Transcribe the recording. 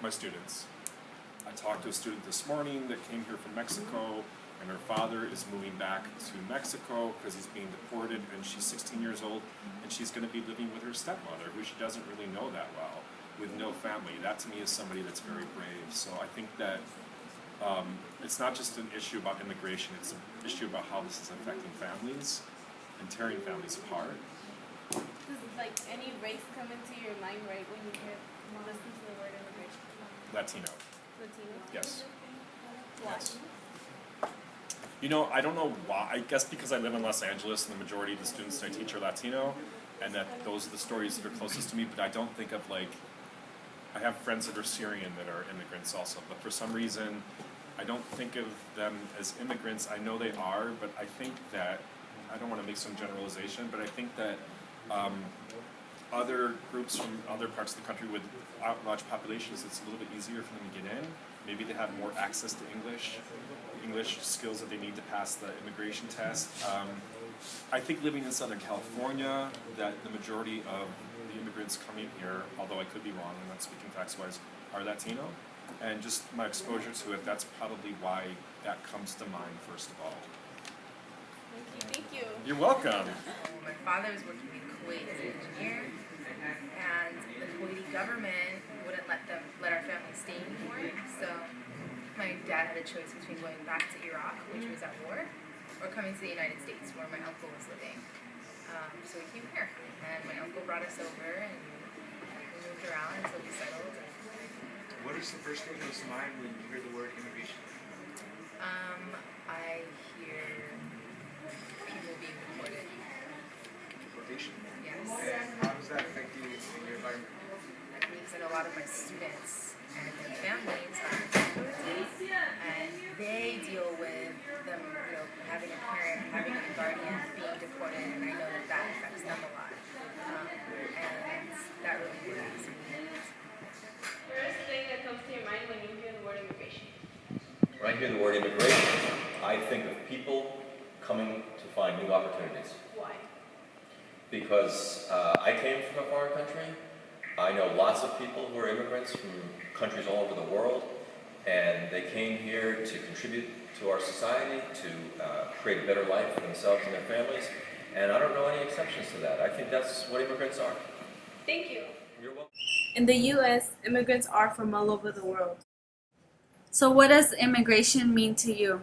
my students. I talked to a student this morning that came here from Mexico, and her father is moving back to Mexico because he's being deported, and she's 16 years old, and she's going to be living with her stepmother, who she doesn't really know that well, with no family. That to me is somebody that's very brave. So I think that it's not just an issue about immigration, it's an issue about how this is affecting families and tearing families apart. Does like any race come into your mind right when you listen to the word immigration? Latino. Latino? Yes. Why? Yes. You know, I don't know why. I guess because I live in Los Angeles and the majority of the students I teach are Latino, and that those are the stories that are closest to me, but I don't think of like, I have friends that are Syrian that are immigrants also, but for some reason, I don't think of them as immigrants. I know they are, but I think that, I don't want to make some generalization, but I think that other groups from other parts of the country with large populations, it's a little bit easier for them to get in. Maybe they have more access to English skills that they need to pass the immigration test. I think living in Southern California, that the majority of the immigrants coming here, although I could be wrong, I'm not speaking facts-wise, are Latino. And just my exposure to it, that's probably why that comes to mind first of all. Thank you. You're welcome. My father was working in Kuwait as an engineer, and the Kuwaiti government wouldn't let our family stay anymore. So my dad had a choice between going back to Iraq, which was at war, or coming to the United States, where my uncle was living. So we came here, and my uncle brought us over, and we moved around until we settled. What is the first thing that comes to mind when you hear the word immigration? I hear people being deported. Deportation? Yes. And how does that affect you in your environment? Because I know a lot of my students and their families are deported, and they deal with them, having a parent, having a guardian being deported, and I know that affects them a lot. And that really worries me. First thing that comes to your mind when you hear the word immigration? When I hear the word immigration, I think of people coming to find new opportunities. Why? Because I came from a foreign country. I know lots of people who are immigrants from countries all over the world, and they came here to contribute to our society, to create a better life for themselves and their families, and I don't know any exceptions to that. I think that's what immigrants are. Thank you. You're welcome. In the U.S., immigrants are from all over the world. So what does immigration mean to you?